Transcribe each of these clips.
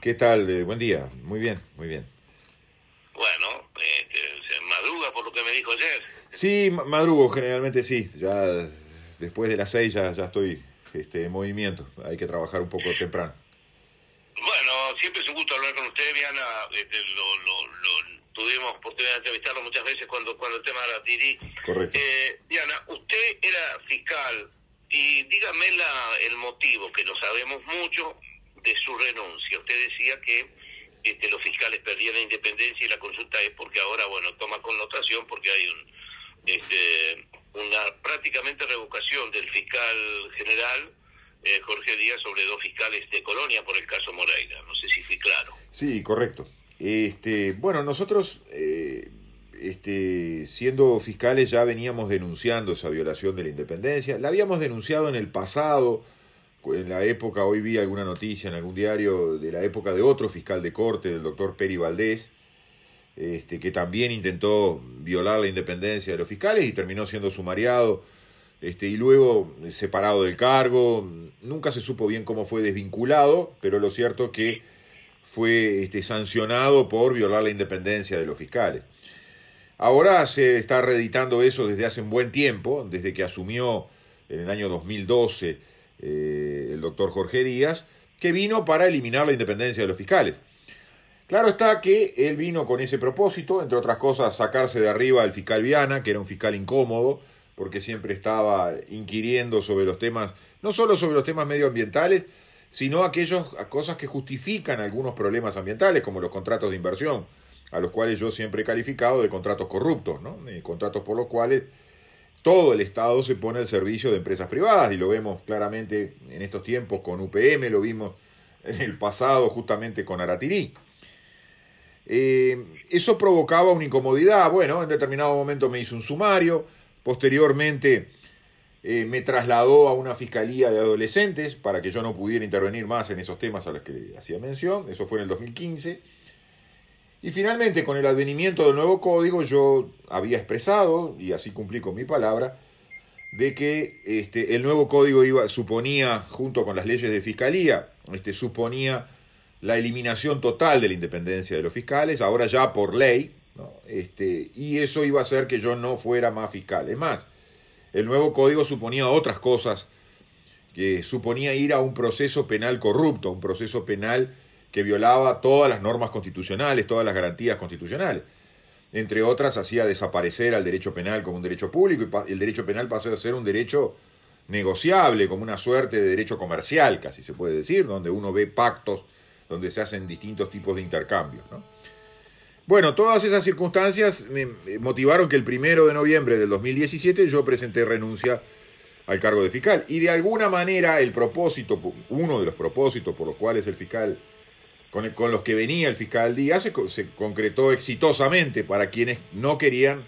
¿Qué tal? Buen día. Muy bien, muy bien. Bueno, se madruga por lo que me dijo ayer. Sí, madrugo generalmente sí. Ya después de las 6 ya estoy en movimiento. Hay que trabajar un poco temprano. Bueno, siempre es un gusto hablar con usted, Diana. Tuvimos oportunidad de entrevistarlo muchas veces cuando el tema era Tiri. Correcto. Diana, usted era fiscal y dígame el motivo, que lo sabemos mucho, de su renuncia. Usted decía que los fiscales perdían la independencia y la consulta es porque ahora, bueno, toma connotación porque hay una prácticamente revocación del fiscal general Jorge Díaz sobre dos fiscales de Colonia por el caso Moreira. No sé si fui claro. Sí, correcto. Bueno, nosotros siendo fiscales ya veníamos denunciando esa violación de la independencia. La habíamos denunciado en el pasado, en la época, hoy vi alguna noticia en algún diario de la época de otro fiscal de corte, del doctor Peri Valdés, que también intentó violar la independencia de los fiscales y terminó siendo sumariado y luego separado del cargo. Nunca se supo bien cómo fue desvinculado, pero lo cierto es que fue sancionado por violar la independencia de los fiscales. Ahora se está reeditando eso desde hace un buen tiempo, desde que asumió en el año 2012 el doctor Jorge Díaz, que vino para eliminar la independencia de los fiscales. Claro está que él vino con ese propósito, entre otras cosas, sacarse de arriba al fiscal Viana, que era un fiscal incómodo, porque siempre estaba inquiriendo sobre los temas, no solo sobre los temas medioambientales, sino aquellas cosas que justifican algunos problemas ambientales, como los contratos de inversión, a los cuales yo siempre he calificado de contratos corruptos, ¿no? Contratos por los cuales todo el Estado se pone al servicio de empresas privadas, y lo vemos claramente en estos tiempos con UPM, lo vimos en el pasado justamente con Aratirí. Eso provocaba una incomodidad. Bueno, en determinado momento me hizo un sumario, posteriormente me trasladó a una fiscalía de adolescentes para que yo no pudiera intervenir más en esos temas a los que hacía mención. Eso fue en el 2015. Y finalmente, con el advenimiento del nuevo código, yo había expresado, y así cumplí con mi palabra, de que el nuevo código suponía, junto con las leyes de fiscalía, suponía la eliminación total de la independencia de los fiscales, ahora ya por ley, ¿no? Y eso iba a hacer que yo no fuera más fiscal. Es más, el nuevo código suponía otras cosas, que suponía ir a un proceso penal corrupto, un proceso penal que violaba todas las normas constitucionales, todas las garantías constitucionales. Entre otras, hacía desaparecer al derecho penal como un derecho público, y el derecho penal pasó a ser un derecho negociable, como una suerte de derecho comercial, casi se puede decir, donde uno ve pactos, donde se hacen distintos tipos de intercambios, ¿no? Bueno, todas esas circunstancias me motivaron que el 1 de noviembre del 2017 yo presenté renuncia al cargo de fiscal. Y de alguna manera uno de los propósitos por los cuales el fiscal, con los que venía el fiscal Díaz, se concretó exitosamente para quienes no querían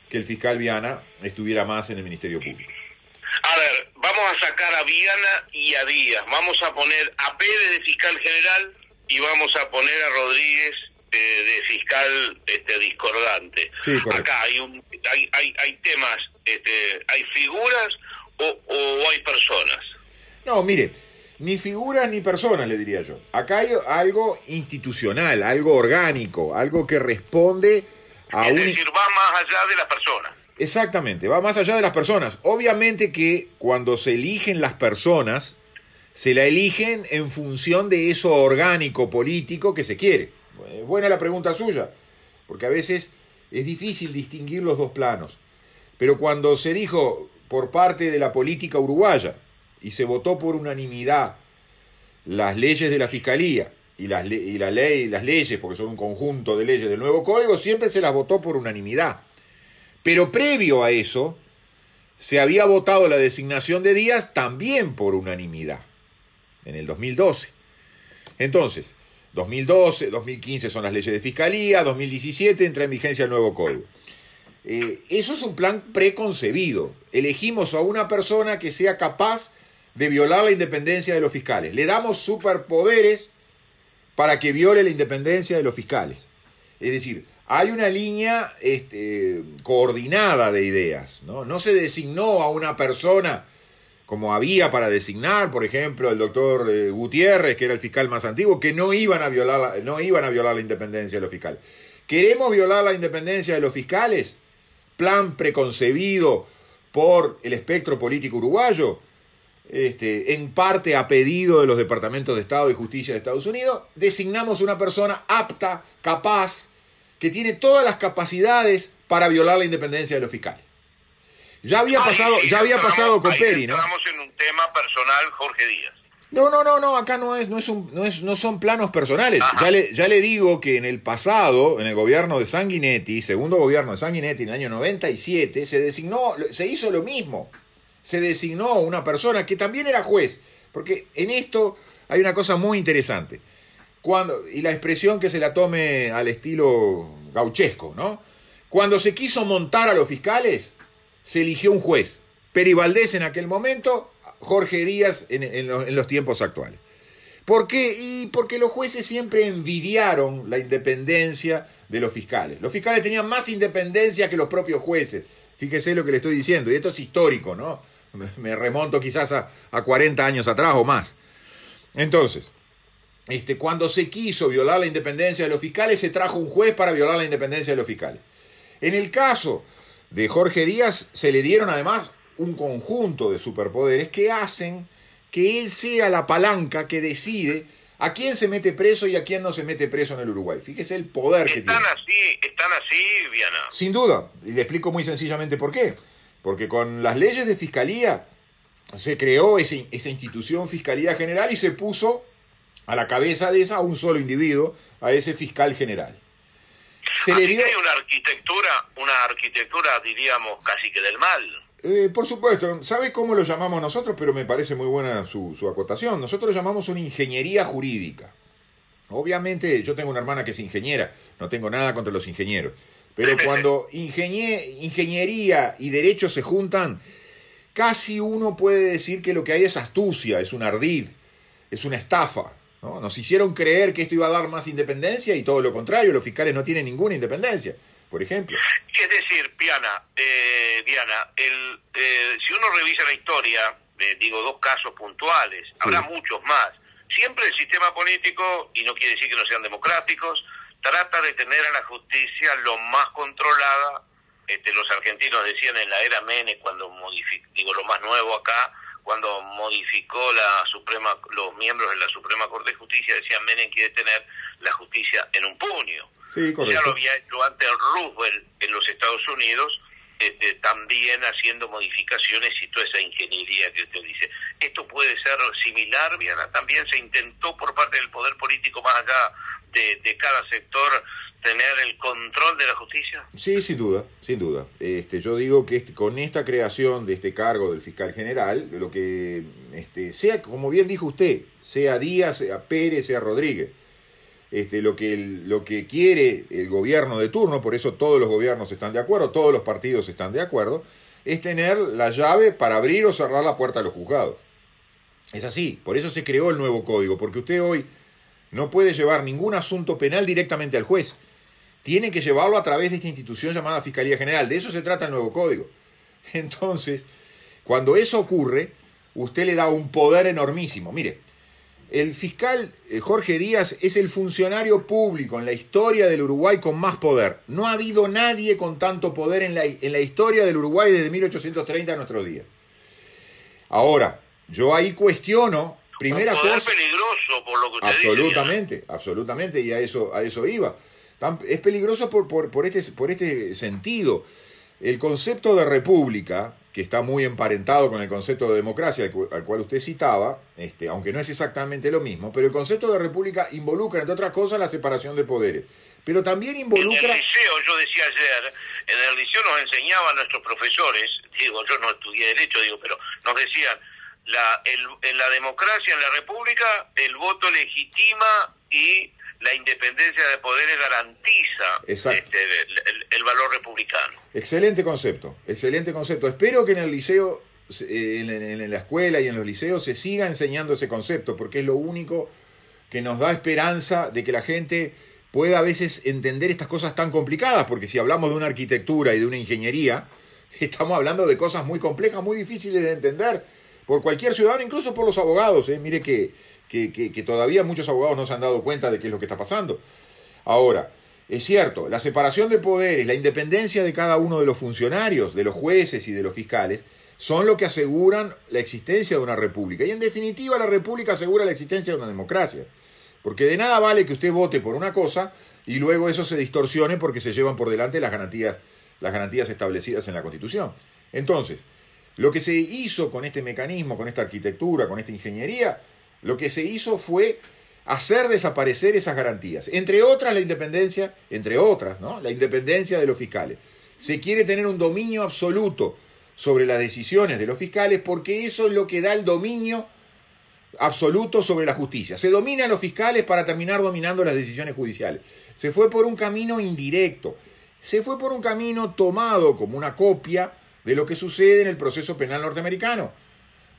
que el fiscal Viana estuviera más en el Ministerio Público. A ver, vamos a sacar a Viana y a Díaz. Vamos a poner a Pérez de fiscal general y vamos a poner a Rodríguez de fiscal discordante. Sí, correcto. Acá hay temas, hay figuras o hay personas. No, mire, ni figuras ni personas, le diría yo. Acá hay algo institucional, algo orgánico, algo que responde a es decir, va más allá de la persona. Exactamente, va más allá de las personas. Obviamente que cuando se eligen las personas, se la eligen en función de eso orgánico político que se quiere. Buena la pregunta suya, porque a veces es difícil distinguir los dos planos. Pero cuando se dijo por parte de la política uruguaya y se votó por unanimidad las leyes de la Fiscalía y las leyes, porque son un conjunto de leyes del nuevo código, siempre se las votó por unanimidad. Pero previo a eso, se había votado la designación de Díaz también por unanimidad, en el 2012. Entonces, 2012, 2015 son las leyes de fiscalía, 2017 entra en vigencia el nuevo código. Eso es un plan preconcebido. Elegimos a una persona que sea capaz de violar la independencia de los fiscales. Le damos superpoderes para que viole la independencia de los fiscales. Es decir, hay una línea coordinada de ideas, ¿no? No se designó a una persona como había para designar, por ejemplo, el doctor Gutiérrez, que era el fiscal más antiguo, que no iban a violar la independencia de los fiscales. ¿Queremos violar la independencia de los fiscales? Plan preconcebido por el espectro político uruguayo, en parte a pedido de los departamentos de Estado y Justicia de Estados Unidos, designamos una persona apta, capaz, que tiene todas las capacidades para violar la independencia de los fiscales. Ya había pasado con Peri, ¿no? Estamos en un tema personal, Jorge Díaz. No, acá no son planos personales. Ya le digo que en el pasado, en el gobierno de Sanguinetti, segundo gobierno de Sanguinetti, en el año 97, se hizo lo mismo. Se designó una persona que también era juez, porque en esto hay una cosa muy interesante. Y la expresión que se la tome al estilo gauchesco, ¿no? Cuando se quiso montar a los fiscales, se eligió un juez. Peri Valdés en aquel momento, Jorge Díaz en los tiempos actuales. ¿Por qué? Y porque los jueces siempre envidiaron la independencia de los fiscales. Los fiscales tenían más independencia que los propios jueces. Fíjese lo que le estoy diciendo, y esto es histórico, ¿no? Me remonto quizás a 40 años atrás o más. Entonces, cuando se quiso violar la independencia de los fiscales, se trajo un juez para violar la independencia de los fiscales. En el caso de Jorge Díaz, se le dieron además un conjunto de superpoderes que hacen que él sea la palanca que decide a quién se mete preso y a quién no se mete preso en el Uruguay. Fíjese el poder que tiene. Están así, Viana. Sin duda, y le explico muy sencillamente por qué. Porque con las leyes de fiscalía se creó esa institución Fiscalía General y se puso a la cabeza de esa a un solo individuo, a ese fiscal general. Así que hay una arquitectura, diríamos, casi que del mal. Por supuesto, ¿sabe cómo lo llamamos nosotros? Pero me parece muy buena su acotación. Nosotros lo llamamos una ingeniería jurídica. Obviamente, yo tengo una hermana que es ingeniera, no tengo nada contra los ingenieros. Pero cuando ingeniería y derecho se juntan, casi uno puede decir que lo que hay es astucia, es un ardid, es una estafa, ¿no? Nos hicieron creer que esto iba a dar más independencia y todo lo contrario, los fiscales no tienen ninguna independencia, por ejemplo. Es decir, Diana, si uno revisa la historia, digo dos casos puntuales, sí, habrá muchos más. Siempre el sistema político, y no quiere decir que no sean democráticos, trata de tener a la justicia lo más controlada. Los argentinos decían en la era Menem, cuando modificó, lo más nuevo acá, cuando modificó los miembros de la Suprema Corte de Justicia, decían Menem quiere tener la justicia en un puño. Sí, correcto. Ya lo había hecho antes Roosevelt en los Estados Unidos, también haciendo modificaciones y toda esa ingeniería que usted dice. ¿Esto puede ser similar, Viana? ¿También se intentó por parte del poder político, más allá de cada sector, tener el control de la justicia? Sí, sin duda, sin duda. Yo digo que con esta creación de este cargo del fiscal general, lo que sea, como bien dijo usted, sea Díaz, sea Pérez, sea Rodríguez, lo que quiere el gobierno de turno, por eso todos los gobiernos están de acuerdo, todos los partidos están de acuerdo, es tener la llave para abrir o cerrar la puerta a los juzgados. Es así, por eso se creó el nuevo código, porque usted hoy no puede llevar ningún asunto penal directamente al juez. Tiene que llevarlo a través de esta institución llamada Fiscalía General. De eso se trata el nuevo código. Entonces, cuando eso ocurre, usted le da un poder enormísimo. Mire, el fiscal Jorge Díaz es el funcionario público en la historia del Uruguay con más poder. No ha habido nadie con tanto poder en la historia del Uruguay desde 1830 a nuestros días. Ahora, yo ahí cuestiono, primera cosa... Un poder peligroso, por lo que usted dice. Absolutamente, y a eso iba. Es peligroso por este sentido. El concepto de república, que está muy emparentado con el concepto de democracia al cual usted citaba, aunque no es exactamente lo mismo, pero el concepto de república involucra, entre otras cosas, la separación de poderes. Pero también involucra... En el liceo, yo decía ayer, en el liceo nos enseñaban nuestros profesores, digo, yo no estudié derecho, pero nos decían, en la democracia, en la república, el voto legitima y la independencia de poderes garantiza el valor republicano. Excelente concepto. Espero que en el liceo, en la escuela y en los liceos se siga enseñando ese concepto, porque es lo único que nos da esperanza de que la gente pueda a veces entender estas cosas tan complicadas, porque si hablamos de una arquitectura y de una ingeniería, estamos hablando de cosas muy complejas, muy difíciles de entender, por cualquier ciudadano, incluso por los abogados. Mire que todavía muchos abogados no se han dado cuenta de qué es lo que está pasando. Ahora, es cierto, la separación de poderes, la independencia de cada uno de los funcionarios, de los jueces y de los fiscales, son lo que aseguran la existencia de una república. Y en definitiva, la república asegura la existencia de una democracia. Porque de nada vale que usted vote por una cosa y luego eso se distorsione porque se llevan por delante las garantías establecidas en la Constitución. Entonces, lo que se hizo con este mecanismo, con esta arquitectura, con esta ingeniería, lo que se hizo fue hacer desaparecer esas garantías. Entre otras, la independencia, ¿no? La independencia de los fiscales. Se quiere tener un dominio absoluto sobre las decisiones de los fiscales porque eso es lo que da el dominio absoluto sobre la justicia. Se domina a los fiscales para terminar dominando las decisiones judiciales. Se fue por un camino indirecto. Se fue por un camino tomado como una copia de lo que sucede en el proceso penal norteamericano,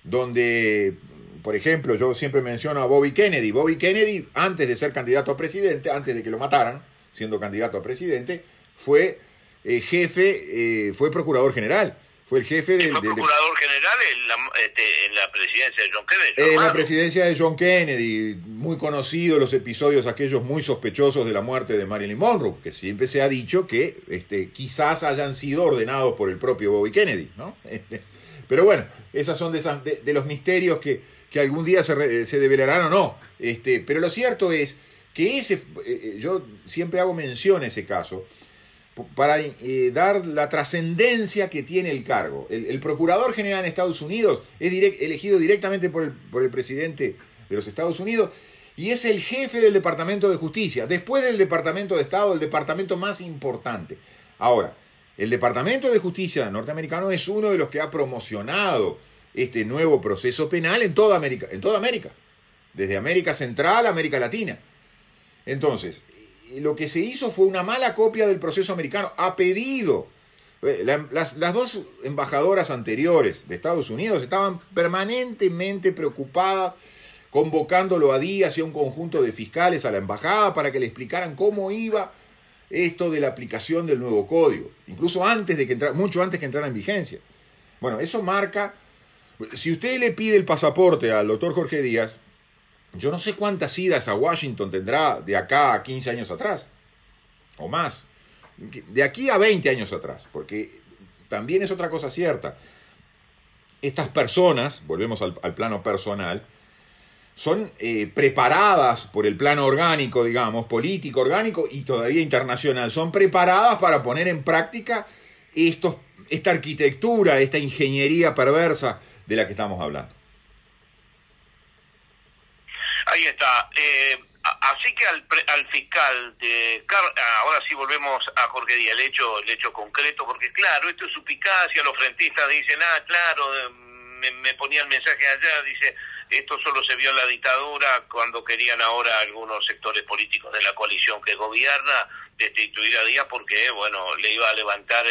donde, por ejemplo, yo siempre menciono a Bobby Kennedy. Bobby Kennedy, antes de ser candidato a presidente, antes de que lo mataran, siendo candidato a presidente, fue fue procurador general. Fue el jefe del procurador general en la presidencia de John Kennedy. En la presidencia de John Kennedy, muy conocidos los episodios aquellos muy sospechosos de la muerte de Marilyn Monroe, que siempre se ha dicho que quizás hayan sido ordenados por el propio Bobby Kennedy, ¿no? Pero bueno, esas son de los misterios que algún día se develarán o no. Pero lo cierto es que yo siempre hago mención a ese caso, para dar la trascendencia que tiene el cargo. El procurador general en Estados Unidos es elegido directamente por el presidente de los Estados Unidos y es el jefe del Departamento de Justicia. Después del Departamento de Estado, el departamento más importante. Ahora, el Departamento de Justicia norteamericano es uno de los que ha promocionado este nuevo proceso penal en toda América, desde América Central a América Latina. Entonces, lo que se hizo fue una mala copia del proceso americano a pedido. Las dos embajadoras anteriores de Estados Unidos estaban permanentemente preocupadas, convocándolo a Díaz y a un conjunto de fiscales a la embajada para que le explicaran cómo iba esto de la aplicación del nuevo código, incluso mucho antes que entrara en vigencia. Bueno, eso marca, si usted le pide el pasaporte al doctor Jorge Díaz, yo no sé cuántas idas a Washington tendrá de acá a 15 años atrás, o más, de aquí a 20 años atrás, porque también es otra cosa cierta. Estas personas, volvemos al plano personal, son preparadas por el plano orgánico, digamos, político, orgánico y todavía internacional, son preparadas para poner en práctica esta arquitectura, esta ingeniería perversa de la que estamos hablando. Ahí está. Así que al fiscal ahora sí volvemos a Jorge Díaz, el hecho concreto, porque claro, esto es suspicacia, los frentistas dicen, claro, me ponía el mensaje allá, dice, esto solo se vio en la dictadura cuando querían ahora algunos sectores políticos de la coalición que gobierna destituir a Díaz porque, bueno, le iba a levantar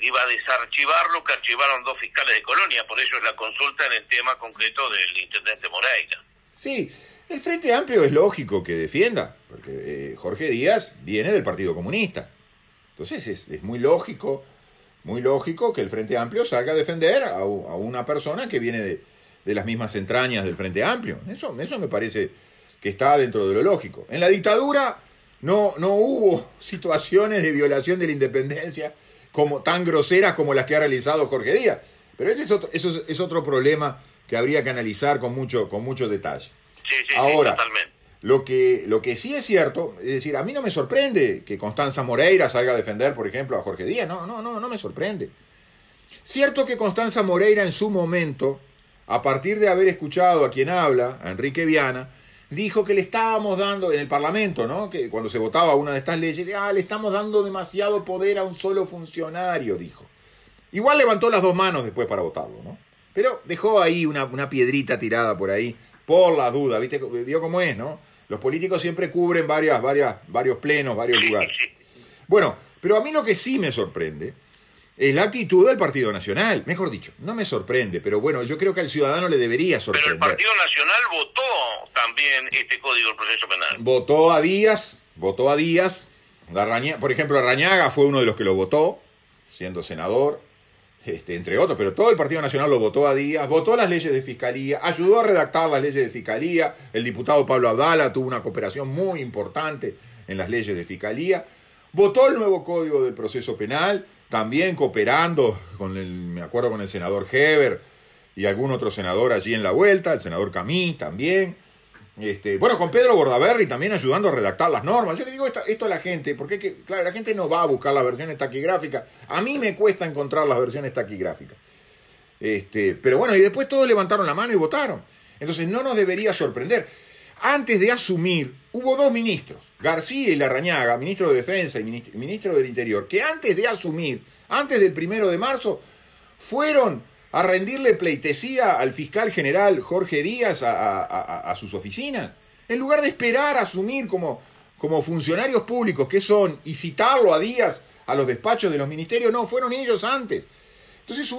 iba a desarchivarlo, que archivaron 2 fiscales de Colonia, por eso es la consulta en el tema concreto del intendente Moreira. Sí, el Frente Amplio es lógico que defienda, porque Jorge Díaz viene del Partido Comunista. Entonces es muy lógico que el Frente Amplio salga a defender a una persona que viene de las mismas entrañas del Frente Amplio. Eso me parece que está dentro de lo lógico. En la dictadura no hubo situaciones de violación de la independencia tan groseras como las que ha realizado Jorge Díaz. Pero ese es otro problema que habría que analizar con mucho detalle. Sí, ahora, totalmente. Lo que sí es cierto, es decir, a mí no me sorprende que Constanza Moreira salga a defender, por ejemplo, a Jorge Díaz. No me sorprende. Cierto que Constanza Moreira en su momento, a partir de haber escuchado a quien habla, a Enrique Viana, dijo que le estábamos dando, en el Parlamento, ¿no?, que cuando se votaba una de estas leyes, le estamos dando demasiado poder a un solo funcionario, dijo. Igual levantó las 2 manos después para votarlo, ¿no? Pero dejó ahí una piedrita tirada por ahí, por las dudas, ¿viste? Vio cómo es, ¿no? Los políticos siempre cubren varios plenos, varios lugares. Bueno, pero a mí lo que sí me sorprende es la actitud del Partido Nacional. Mejor dicho, no me sorprende, pero bueno, yo creo que al ciudadano le debería sorprender. Pero el Partido Nacional votó también este Código del Proceso Penal. Votó a Díaz. Por ejemplo, Arrañaga fue uno de los que lo votó, siendo senador. entre otros, pero todo el Partido Nacional lo votó a Díaz, votó las leyes de fiscalía, ayudó a redactar las leyes de fiscalía, el diputado Pablo Abdala tuvo una cooperación muy importante en las leyes de fiscalía, votó el nuevo Código del Proceso Penal, también cooperando me acuerdo con el senador Heber y algún otro senador allí en la vuelta, el senador Camí también, bueno, con Pedro Bordaberry también ayudando a redactar las normas. Yo le digo esto a la gente, porque claro, la gente no va a buscar las versiones taquigráficas. A mí me cuesta encontrar las versiones taquigráficas. Pero bueno, y después todos levantaron la mano y votaron. Entonces no nos debería sorprender. Antes de asumir, hubo dos ministros, García y Larrañaga, ministro de Defensa y ministro del Interior, que antes de asumir, antes del 1 de marzo, fueron a rendirle pleitesía al fiscal general Jorge Díaz a sus oficinas, en lugar de esperar a asumir como funcionarios públicos que son y citarlo a Díaz a los despachos de los ministerios. No, fueron ellos antes. Entonces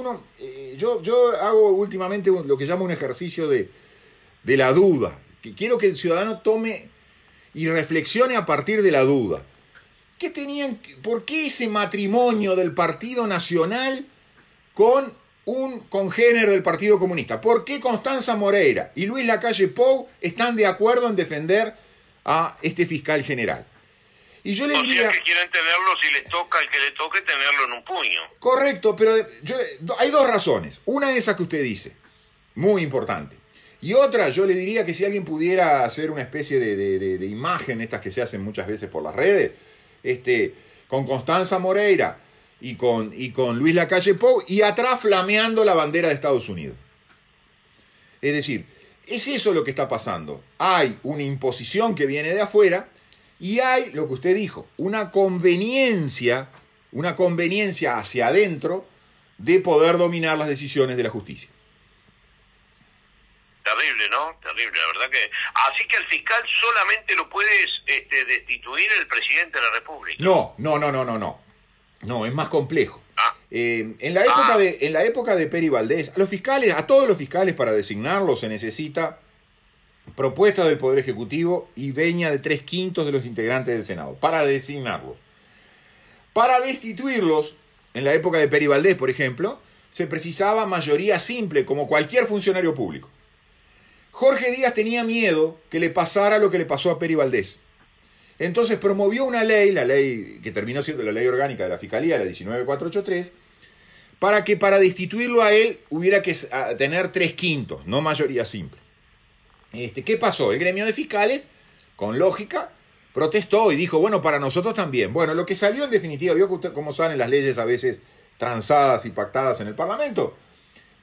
yo hago últimamente lo que llamo un ejercicio de la duda, que quiero que el ciudadano tome y reflexione a partir de la duda. ¿Por qué ese matrimonio del Partido Nacional con un congénere del Partido Comunista? ¿Por qué Constanza Moreira y Luis Lacalle Pou están de acuerdo en defender a este fiscal general? Y yo le diría que quieren tenerlo, si les toca el que le toque, tenerlo en un puño. Correcto, pero hay dos razones. Una es esa que usted dice, muy importante. Y otra, yo le diría que si alguien pudiera hacer una especie de imagen, estas que se hacen muchas veces por las redes, con Constanza Moreira y con Luis Lacalle Pou, y atrás flameando la bandera de Estados Unidos. Es decir, es eso lo que está pasando. Hay una imposición que viene de afuera y hay, lo que usted dijo, una conveniencia hacia adentro de poder dominar las decisiones de la justicia. Terrible, ¿no? Terrible, la verdad que... Así que al fiscal solamente lo puede destituir el presidente de la República. No. No, es más complejo. En la época de Peri Valdés, a todos los fiscales para designarlos se necesita propuesta del Poder Ejecutivo y veña de 3/5 de los integrantes del Senado, para designarlos. Para destituirlos, en la época de Peri Valdés, por ejemplo, se precisaba mayoría simple, como cualquier funcionario público. Jorge Díaz tenía miedo que le pasara lo que le pasó a Peri Valdés. Entonces promovió una ley, la ley que terminó siendo la ley orgánica de la Fiscalía, la 19483, para que para destituirlo a él hubiera que tener 3/5, no mayoría simple. ¿Qué pasó? El gremio de fiscales, con lógica, protestó y dijo, bueno, para nosotros también. Bueno, lo que salió en definitiva, vio cómo salen las leyes a veces transadas y pactadas en el Parlamento.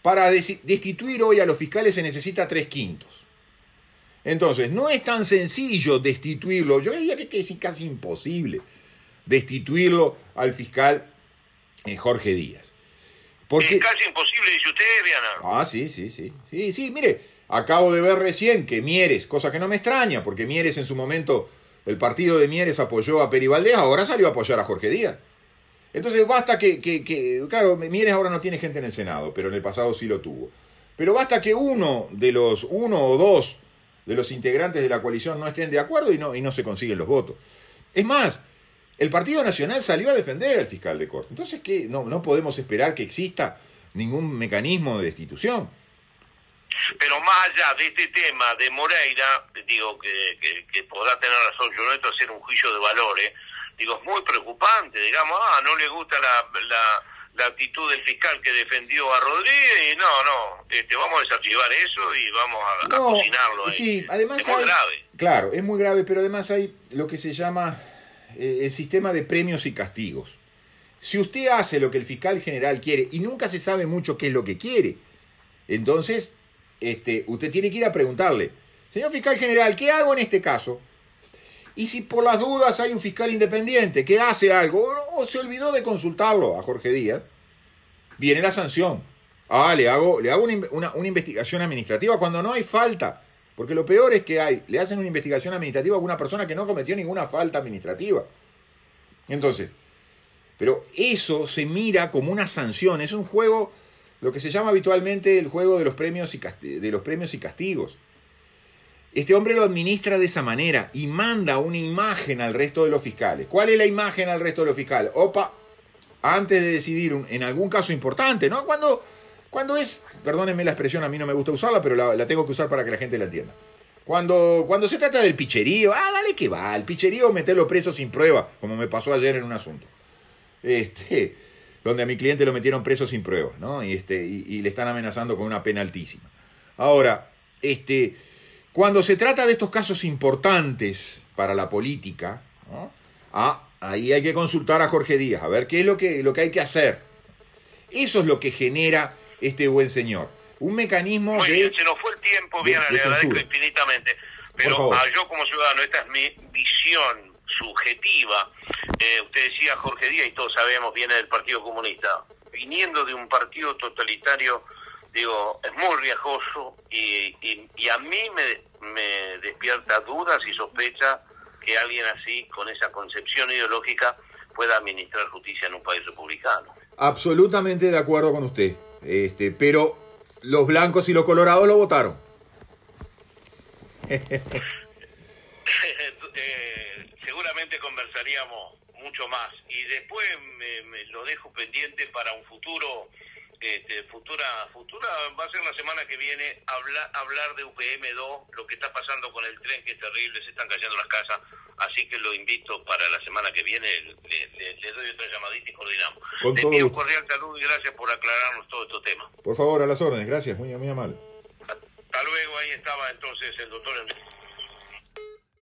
Para destituir hoy a los fiscales se necesita 3/5. Entonces, no es tan sencillo destituirlo. Yo diría que es casi imposible destituirlo al fiscal Jorge Díaz. Porque... Es casi imposible, dice usted, Viana. Sí, mire, acabo de ver recién que Mieres, cosa que no me extraña, porque Mieres en su momento, el partido de Mieres apoyó a Peri Valdés, ahora salió a apoyar a Jorge Díaz. Entonces basta claro, Mieres ahora no tiene gente en el Senado, pero en el pasado sí lo tuvo. Pero basta que uno o dos de los integrantes de la coalición no estén de acuerdo y no se consiguen los votos. Es más, el Partido Nacional salió a defender al fiscal de corte. Entonces, ¿qué? No podemos esperar que exista ningún mecanismo de destitución. Pero más allá de este tema de Moreira, digo que podrá tener razón, yo no entro a hacer un juicio de valores, digo, es muy preocupante, digamos, no le gusta la actitud del fiscal que defendió a Rodríguez, y vamos a desactivar eso y vamos a cocinarlo ahí. Sí, además es muy grave. Claro, es muy grave, pero además hay lo que se llama el sistema de premios y castigos. Si usted hace lo que el fiscal general quiere, y nunca se sabe mucho qué es lo que quiere, entonces usted tiene que ir a preguntarle, señor fiscal general, ¿qué hago en este caso? Y si por las dudas hay un fiscal independiente que hace algo o se olvidó de consultarlo a Jorge Díaz, viene la sanción. Le hago una investigación administrativa cuando no hay falta. Porque lo peor es que le hacen una investigación administrativa a una persona que no cometió ninguna falta administrativa. Entonces, pero eso se mira como una sanción. Es un juego, lo que se llama habitualmente el juego de los premios y castigos. Este hombre lo administra de esa manera y manda una imagen al resto de los fiscales. ¿Cuál es la imagen al resto de los fiscales? Opa, antes de decidir en algún caso importante, ¿no? Cuando es, perdónenme la expresión, a mí no me gusta usarla, pero la tengo que usar para que la gente la entienda. Cuando se trata del picherío, dale que va, el picherío meterlo preso sin prueba, como me pasó ayer en un asunto. Donde a mi cliente lo metieron preso sin prueba, ¿no? Y le están amenazando con una pena altísima. Ahora, cuando se trata de estos casos importantes para la política, ¿no? Ahí hay que consultar a Jorge Díaz, a ver qué es lo que hay que hacer. Eso es lo que genera este buen señor. Un mecanismo muy bien, se nos fue el tiempo, bien, le agradezco infinitamente. Pero yo como ciudadano, esta es mi visión subjetiva. Usted decía Jorge Díaz, y todos sabemos, viene del Partido Comunista. Viniendo de un partido totalitario, digo, es muy riesgoso y a mí me despierta dudas y sospecha que alguien así, con esa concepción ideológica, pueda administrar justicia en un país republicano. Absolutamente de acuerdo con usted. Pero los blancos y los colorados lo votaron. Seguramente conversaríamos mucho más. Y después me lo dejo pendiente para un futuro. Futura va a ser la semana que viene hablar de UPM2, lo que está pasando con el tren, que es terrible, se están cayendo las casas, así que lo invito para la semana que viene, le doy otra llamadita y coordinamos. Le envío un cordial saludo y gracias por aclararnos todos estos temas. Por favor, a las órdenes, gracias, muy amable. Hasta luego, ahí estaba entonces el doctor Enrique